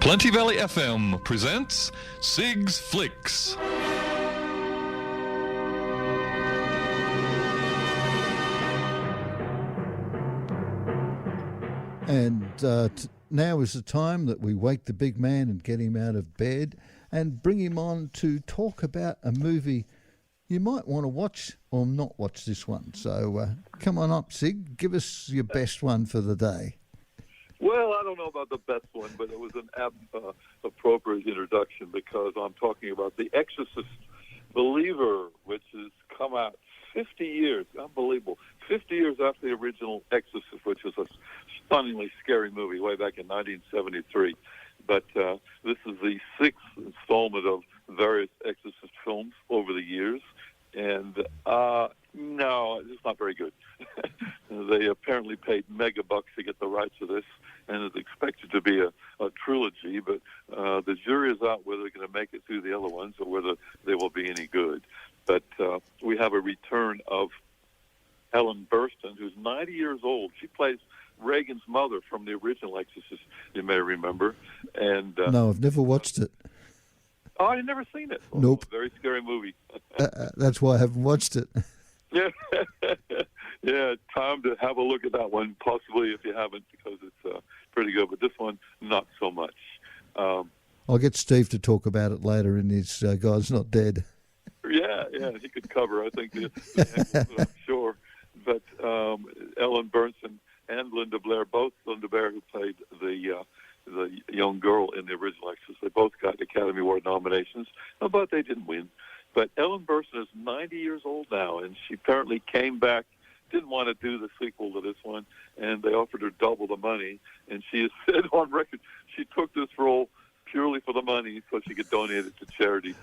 Plenty Valley FM presents Sig's Flicks. And now is the time that we wake the big man and get him out of bed and bring him on to talk about a movie you might want to watch or not watch this one. So come on up, Sig. Give us your best one for the day. Well, I don't know about the best one, but it was an appropriate introduction because I'm talking about The Exorcist Believer, which has come out 50 years, unbelievable, 50 years after the original Exorcist, which was a stunningly scary movie way back in 1973. But this is the sixth installment of various Exorcist films over the years. And no, it's not very good. They apparently paid mega bucks to get the rights to this, and it's expected to be a trilogy, but the jury is out whether they're going to make it through the other ones or whether they will be any good. But we have a return of Ellen Burstyn, who's 90 years old. She plays Reagan's mother from the original Exorcist, you may remember. And no, I've never watched it. Oh, I've never seen it. Nope. Very scary movie. That's why I haven't watched it. Yeah, yeah. Time to have a look at that one, possibly if you haven't, because it's pretty good. But this one, not so much. I'll get Steve to talk about it later in his God's Not Dead. Yeah, he could cover, I think, the I'm sure. But Ellen Burstyn and Linda Blair, both Linda Blair, who played the young girl in the original Exorcist, they both got Academy Award nominations, but they didn't win. But Ellen Burstyn is 90 years old now, and she apparently came back, didn't want to do the sequel to this one, and they offered her double the money. And she has said on record she took this role purely for the money so she could donate it to charity.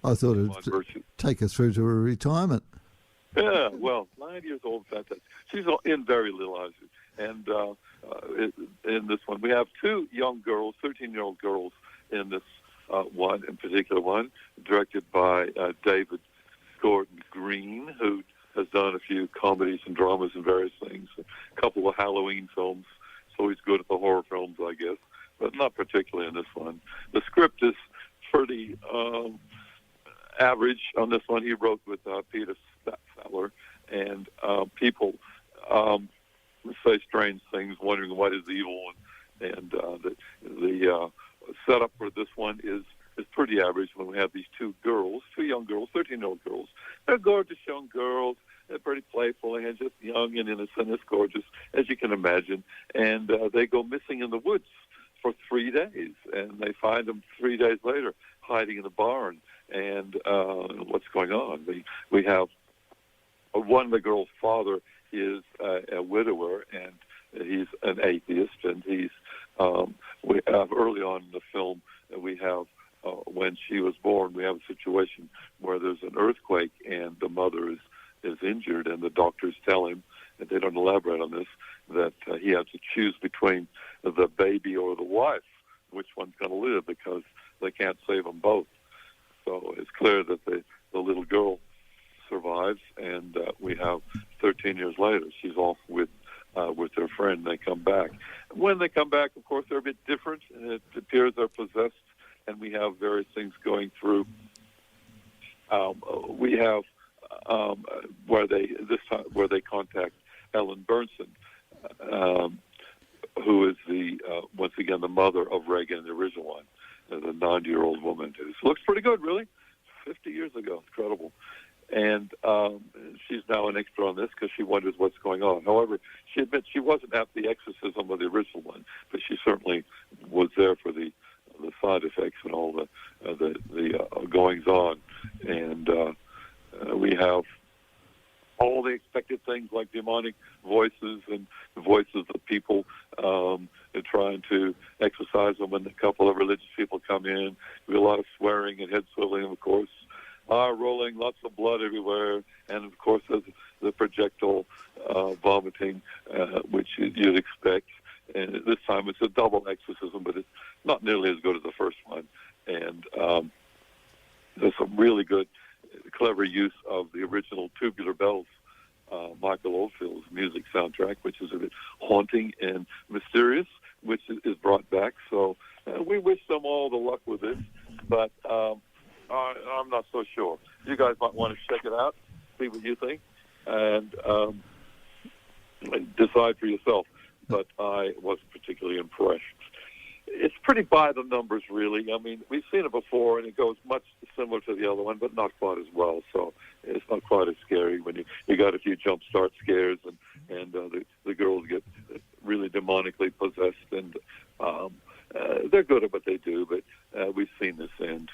I thought it would take her through to her retirement. Yeah, well, 90 years old, fantastic. She's in very little, obviously. And in this one, we have two young girls, 13-year-old girls in this one, in particular one, directed by David Gordon Green, who has done a few comedies and dramas and various things, a couple of Halloween films, so he's good at the horror films, I guess, but not particularly in this one. The script is pretty average on this one. He wrote with Peter Sattler, and people say strange things, wondering what is evil, and the setup for this one is pretty average when we have these two young girls, 13-year-old girls. They're gorgeous young girls. They're pretty playful and just young and innocent, as gorgeous as you can imagine. And they go missing in the woods for 3 days, and they find them 3 days later hiding in the barn. And what's going on? We have one of the girls' father is a widower, and he's an atheist, and he's we have early on in the film, we have when she was born, we have a situation where there's an earthquake and the mother is injured, and the doctors tell him, and they don't elaborate on this, that he has to choose between the baby or the wife, which one's going to live, because they can't save them both. So it's clear that the little girl survives, and we have 13 years later, she's off with their friend. They come back. When they come back, of course, they're a bit different, and it appears they're possessed, and we have various things going through. We have where they contact Ellen Burstyn, who is once again the mother of Reagan, the original one, the 90-year-old woman who looks pretty good, really, 50 years ago, incredible. And she's now an expert on this because she wonders what's going on. However, she admits she wasn't at the exorcism of the original one, but she certainly was there for the side effects and all the goings on. And we have all the expected things like demonic voices and the voices of people trying to exorcise them, when a couple of religious people come in. We have a lot of swearing and head swiveling, of course. Rolling, lots of blood everywhere, and of course there's the projectile vomiting, which you'd expect. And this time it's a double exorcism, but it's not nearly as good as the first one. And there's some really good, clever use of the original Tubular Bells, Michael Oldfield's music soundtrack, which is a bit haunting and mysterious, which is brought back. So we wish them all the luck with this, but I'm not so sure. You guys might want to check it out, see what you think, and decide for yourself. But I wasn't particularly impressed. It's pretty by the numbers, really. I mean, we've seen it before, and it goes much similar to the other one, but not quite as well. So it's not quite as scary when you got a few jump start scares, and the girls get really demonically possessed, and they're good at what they do. But we've seen this, and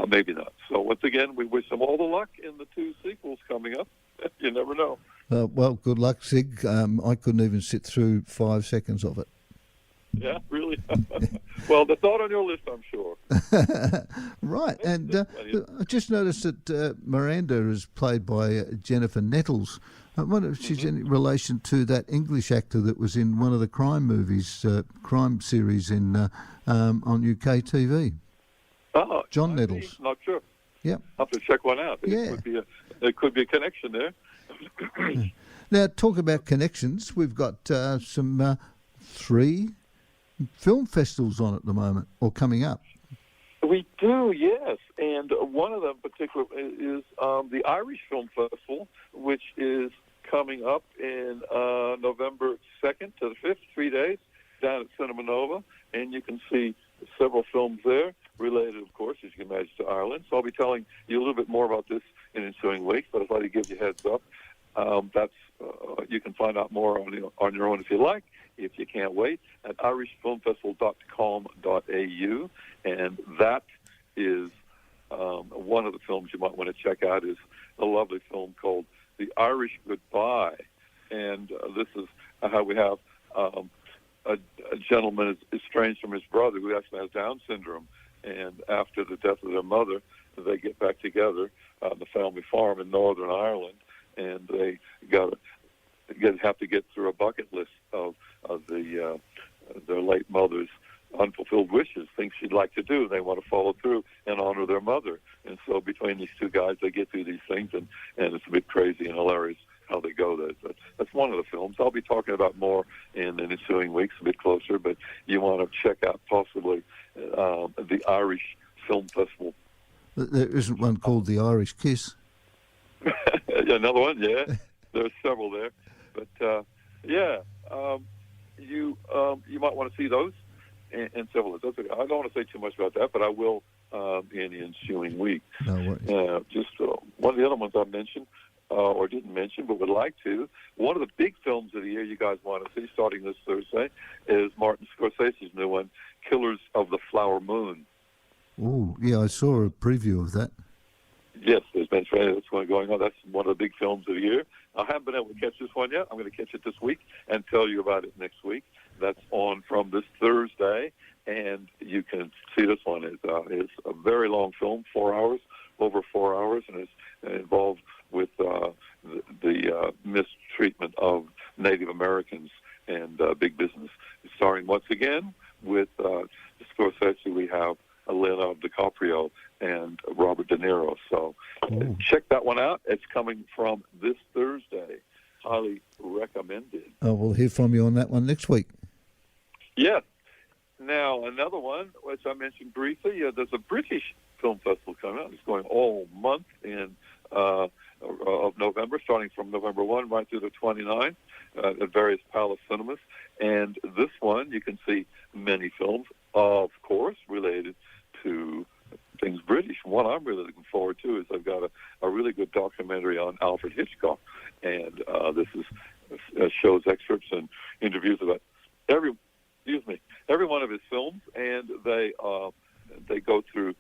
maybe not. So once again, we wish them all the luck in the 2 sequels coming up. You never know. Well, good luck, Sig. I couldn't even sit through 5 seconds of it. Yeah, really? Well, that's not on your list, I'm sure. Right, and I just noticed that Miranda is played by Jennifer Nettles. I wonder if she's in relation to that English actor that was in one of the crime movies, crime series on UK TV. Oh, John Nettles. Not sure. Yeah. I'll have to check one out. Yeah. There could be a connection there. Now, talk about connections. We've got some 3 film festivals on at the moment, or coming up. We do, yes. And one of them in particular is the Irish Film Festival, which is coming up in November 2nd to the 5th, 3 days, down at Cinema Nova. And you can see several films there related, of course, as you can imagine, to Ireland. So I'll be telling you a little bit more about this in ensuing weeks, but I'd like to give you a heads up. You can find out more on your own if you like, if you can't wait, at irishfilmfestival.com.au. And that is one of the films you might want to check out is a lovely film called The Irish Goodbye. And this is how we have a gentleman is estranged from his brother who actually has Down syndrome. And after the death of their mother, they get back together on the family farm in Northern Ireland, and they have to get through a bucket list of their late mother's unfulfilled wishes, things she'd like to do. They want to follow through and honor their mother. And so between these 2 guys, they get through these things, and it's a bit crazy and hilarious how they go there. That's one of the films. I'll be talking about more in the ensuing weeks, a bit closer, but you want to check out possibly the Irish Film Festival. There isn't one called The Irish Kiss? Another one, yeah. There's several there. But, you might want to see those and several of those. I don't want to say too much about that, but I will in the ensuing week. No worries. Just one of the other ones I mentioned, or didn't mention, but would like to. One of the big films of the year you guys want to see, starting this Thursday, is Martin Scorsese's new one, Killers of the Flower Moon. Oh, yeah, I saw a preview of that. Yes, there's been that's one going on. That's one of the big films of the year. I haven't been able to catch this one yet. I'm going to catch it this week and tell you about it next week. That's on from this Thursday, and you can see this one. It's a very long film, 4 hours, over 4 hours, and it's involved with the mistreatment of Native Americans and big business. Starring once again with Scorsese, we have Leonardo DiCaprio and Robert De Niro. So check that one out. It's coming from this Thursday. Highly recommended. We'll hear from you on that one next week. Yes. Now, another one, which I mentioned briefly, there's a British film festival coming out. It's going all month of November, starting from November 1 right through the 29th at various Palace cinemas. And this one, you can see many films, of course, related to things British. One I'm really looking forward to is I've got a really good documentary on Alfred Hitchcock. And this shows excerpts and interviews about every one of his films, and they go through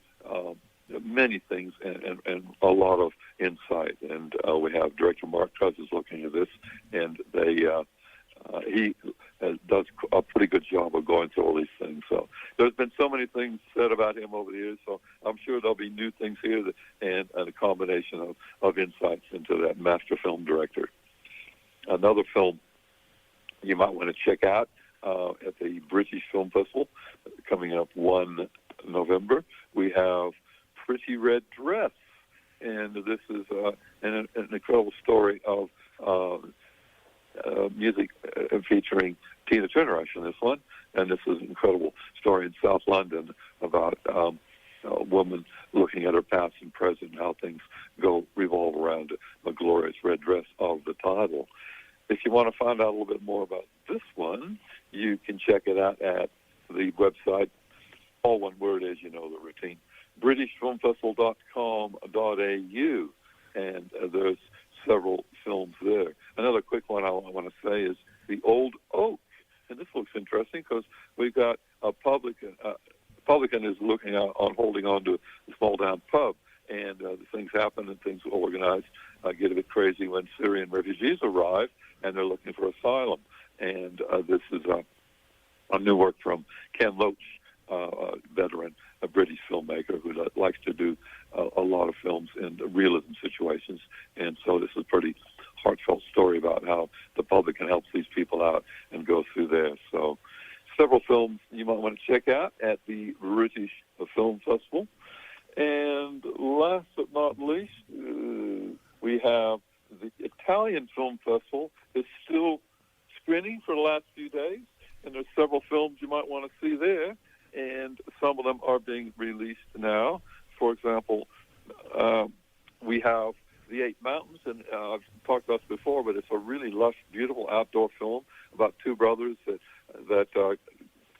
many things and a lot of insight. And we have director Mark Cousins looking at this, and he does a pretty good job of going through all these things. So there's been so many things said about him over the years, so I'm sure there'll be new things here and a combination of insights into that master film director. Another film you might want to check out at the British Film Festival coming up 1 November, we have Pretty Red Dress. And this is an incredible story of music featuring Tina Turner, actually, in this one. and this is an incredible story in South London about a woman looking at her past and present and how things revolve around a glorious red dress of the title. If you want to find out a little bit more about this one, you can check it out at the website, all one word, as you know the routine, britishfilmfestival.com.au, and there's several films there. Another quick one I want to say is The Old Oak, and this looks interesting because we've got a publican is looking on holding on to a small town pub, and things happen and things organize, get a bit crazy when Syrian refugees arrive and they're looking for asylum. And this is a new work from Ken Loach, a veteran, a British filmmaker who likes to do a lot of films in realism situations. And so this is a pretty heartfelt story about how the publican helps these people out and go through there. So several films you might want to check out at the British Film Festival. And last but not least, we have the Italian Film Festival is still screening for the last few days, and there's several films you might want to see there, and some of them are being released now. For example, we have The Eight Mountains, and I've talked about this before, but it's a really lush, beautiful outdoor film about two brothers that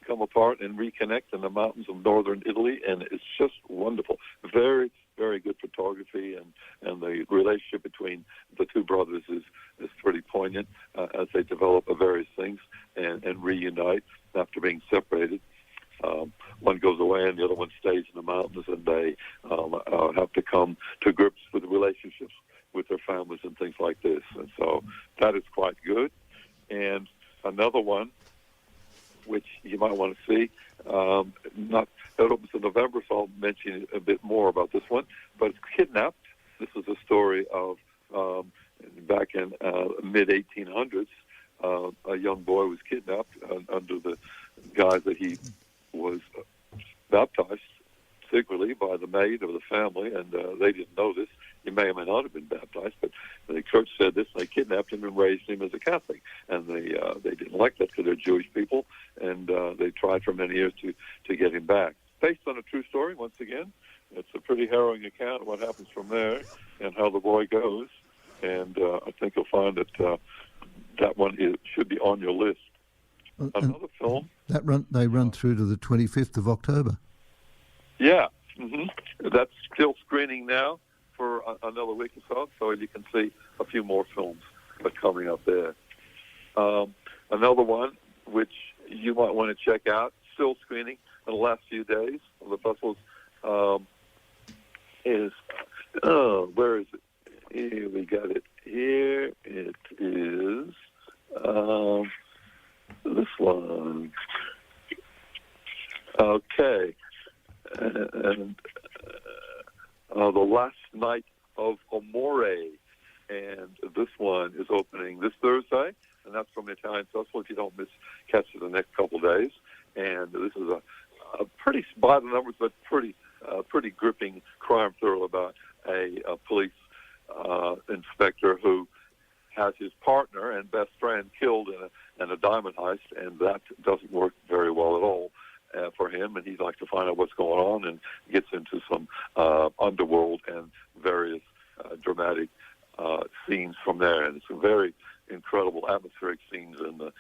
come apart and reconnect in the mountains of northern Italy, and it's just wonderful. Very, very good photography, and the relationship between the two brothers is pretty poignant as they develop various things and reunite after being separated. One goes away and the other one stays in the mountains, and they have to come to grips with relationships with their families and things like this. And so that is quite good. And another one, which you might want to see, that opens in November, so I'll mention a bit more about this one. But it's Kidnapped. This is a story of back in mid-1800s, a young boy was kidnapped under the guise that he was baptized secretly by the maid of the family, and they didn't know this. He may or may not have been baptized, but the church said this, and they kidnapped him and raised him as a Catholic. And they didn't like that because they're Jewish people, and they tried for many years to get him back. Based on a true story, once again. It's a pretty harrowing account of what happens from there and how the boy goes. And I think you'll find that that one should be on your list. Another film. They run through to the 25th of October. Yeah. That's still screening now for another week or so you can see a few more films coming up there. Another one, which you might want to check out, still screening in the last few days of the festivals, is, where is it? Here, we got it here. It is this one. Okay. And The Last Night of Amore, and this one is opening this Thursday, and that's from the Italian Festival. If you don't catch it the next couple of days, and this is a pretty by the numbers, but pretty gripping crime thriller about a police inspector who has his partner and best friend killed in a diamond heist, and that doesn't work very well at all for him, and he'd like to find out what's going on and gets into some underworld and various dramatic scenes from there. And it's a very incredible atmospheric scenes and the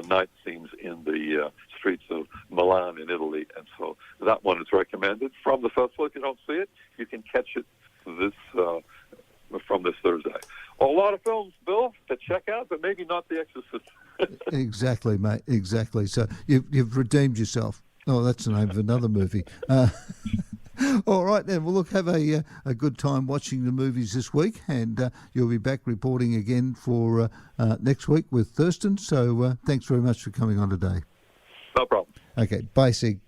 night scenes in the streets of Milan in Italy. And so that one is recommended from the festival. If you don't see it, you can catch it from this Thursday. A lot of films, Bill, to check out, but maybe not The Exorcist. Exactly, mate. Exactly. So you've redeemed yourself. Oh, that's the name of another movie. All right, then. Well, look, have a good time watching the movies this week, and you'll be back reporting again for next week with Thurston. So thanks very much for coming on today. No problem. Okay, bye, Sig.